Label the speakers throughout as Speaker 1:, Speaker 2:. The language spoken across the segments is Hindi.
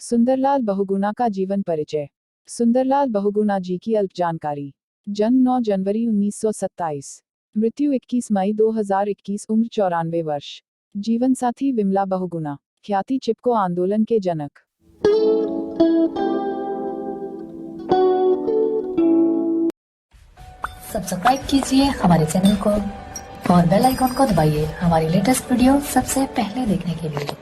Speaker 1: सुंदरलाल बहुगुणा का जीवन परिचय। सुंदरलाल बहुगुणा जी की अल्प जानकारी। जन्म 9 जनवरी 1927। मृत्यु 21 मई 2021। उम्र 94 वर्ष। जीवन साथी विमला बहुगुणा। ख्याति चिपको आंदोलन के जनक।
Speaker 2: सब्सक्राइब कीजिए हमारे चैनल को और बेल आइकॉन को दबाइए हमारी लेटेस्ट वीडियो सबसे पहले देखने के लिए।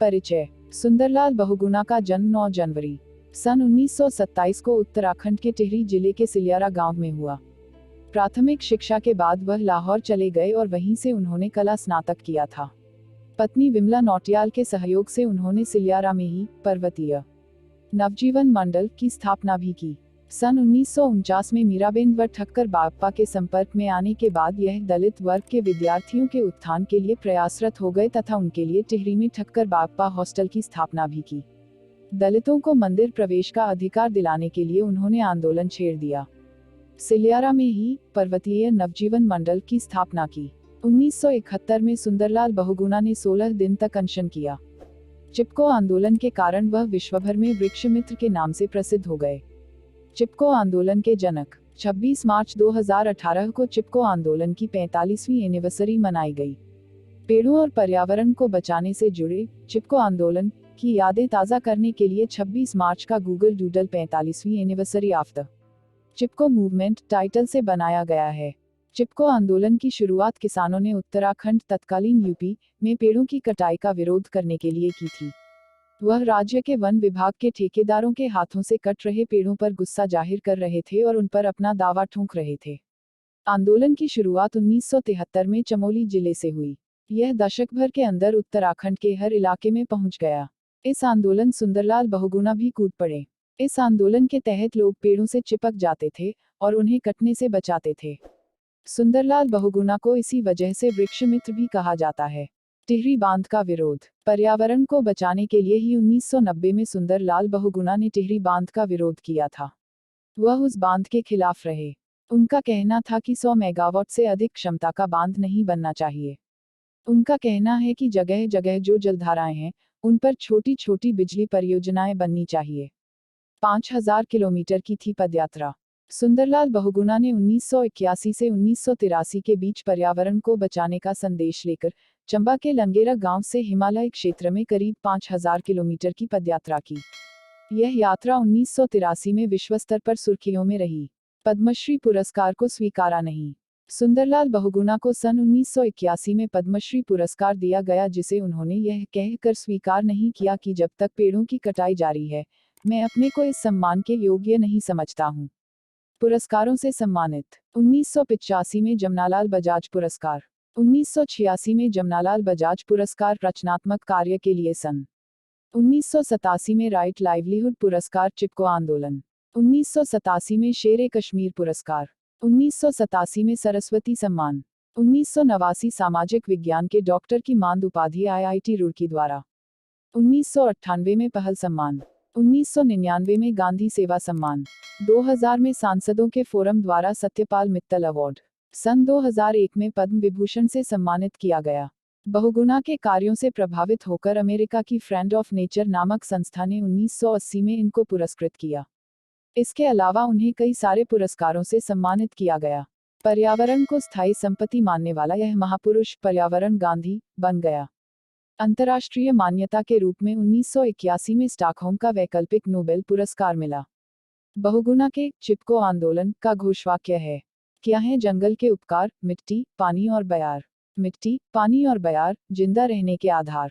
Speaker 1: परिचय। सुंदरलाल बहुगुणा का जन्म 9 जनवरी सन 1927 को उत्तराखंड के टिहरी जिले के सिलियारा गांव में हुआ। प्राथमिक शिक्षा के बाद वह लाहौर चले गए और वहीं से उन्होंने कला स्नातक किया था। पत्नी विमला नौटियाल के सहयोग से उन्होंने सिलियारा में ही पर्वतीय नवजीवन मंडल की स्थापना भी की। सन 1949 में मीराबेन व ठक्कर बाप्पा के संपर्क में आने के बाद यह दलित वर्ग के विद्यार्थियों के उत्थान के लिए प्रयासरत हो गए तथा उनके लिए टिहरी में ठक्कर बाप्पा हॉस्टल की स्थापना भी की। दलितों को मंदिर प्रवेश का अधिकार दिलाने के लिए उन्होंने आंदोलन छेड़ दिया। सिलियारा में ही पर्वतीय नवजीवन मंडल की स्थापना की। 1971 में सुंदरलाल बहुगुणा ने 16 दिन तक अनशन किया। चिपको आंदोलन के कारण वह विश्वभर में वृक्षमित्र के नाम से प्रसिद्ध हो गए। चिपको आंदोलन के जनक। 26 मार्च 2018 को चिपको आंदोलन की 45वीं एनिवर्सरी मनाई गई। पेड़ों और पर्यावरण को बचाने से जुड़े चिपको आंदोलन की यादें ताज़ा करने के लिए 26 मार्च का गूगल डूडल 45वीं anniversary of the Chipko movement title से बनाया गया है। चिपको आंदोलन की शुरुआत किसानों ने उत्तराखंड तत्कालीन यूपी में पेड़ों की कटाई का विरोध करने के लिए की थी। वह राज्य के वन विभाग के ठेकेदारों के हाथों से कट रहे पेड़ों पर गुस्सा जाहिर कर रहे थे और उन पर अपना दावा ठोंक रहे थे। आंदोलन की शुरुआत 1973 में चमोली जिले से हुई। यह दशक भर के अंदर उत्तराखंड के हर इलाके में पहुंच गया। इस आंदोलन सुंदरलाल बहुगुणा भी कूद पड़े। इस आंदोलन के तहत लोग पेड़ों से चिपक जाते थे और उन्हें कटने से बचाते थे। सुंदरलाल बहुगुणा को इसी वजह से वृक्षमित्र भी कहा जाता है। टिहरी बांध का विरोध। पर्यावरण को बचाने के लिए ही 1990 में सुंदरलाल बहुगुणा ने टिहरी बांध का विरोध किया था। वह उस बांध के खिलाफ रहे। उनका कहना था कि 100 मेगावाट से अधिक क्षमता का बांध नहीं बनना चाहिए। उनका कहना है कि जगह जगह जो जलधाराएं हैं उन पर छोटी छोटी बिजली परियोजनाएं बननी चाहिए। 5000 किलोमीटर की थी पदयात्रा। सुंदरलाल बहुगुणा ने 1981 से 1983 के बीच पर्यावरण को बचाने का संदेश लेकर चंबा के लंगेरा गांव से हिमालय क्षेत्र में करीब 5000 किलोमीटर की पदयात्रा की। यह यात्रा 1983 में विश्व स्तर पर सुर्खियों में रही। पद्मश्री पुरस्कार को स्वीकारा नहीं। सुंदरलाल बहुगुणा को सन 1981 में पद्मश्री पुरस्कार दिया गया, जिसे उन्होंने यह कहकर स्वीकार नहीं किया कि जब तक पेड़ों की कटाई जारी है मैं अपने को इस सम्मान के योग्य नहीं समझता हूँ। पुरस्कारों से सम्मानित। 1985 में जमनालाल बजाज पुरस्कार। 1986 में जमनालाल बजाज पुरस्कार रचनात्मक कार्य के लिए। सन 1987 में राइट लाइवलीहुड पुरस्कार चिपको आंदोलन। 1987 में शेर कश्मीर पुरस्कार। 1987 में सरस्वती सम्मान। 1989 सामाजिक विज्ञान के डॉक्टर की मानद उपाधि IIT रुड़की द्वारा। 1998 में पहल सम्मान। 1999 में गांधी सेवा सम्मान। 2000 में सांसदों के फोरम द्वारा सत्यपाल मित्तल अवार्ड। सन 2001 में पद्म विभूषण से सम्मानित किया गया। बहुगुणा के कार्यों से प्रभावित होकर अमेरिका की फ्रेंड ऑफ नेचर नामक संस्था ने 1980 में इनको पुरस्कृत किया। इसके अलावा उन्हें कई सारे पुरस्कारों से सम्मानित किया गया। पर्यावरण को स्थायी संपत्ति मानने वाला यह महापुरुष पर्यावरण गांधी बन गया। अंतर्राष्ट्रीय मान्यता के रूप में 1981 में स्टॉकहोम का वैकल्पिक नोबेल पुरस्कार मिला। बहुगुणा के चिपको आंदोलन का घोषवाक्य है, क्या है जंगल के उपकार, मिट्टी, पानी और बयार। मिट्टी, पानी और बयार, जिंदा रहने के आधार।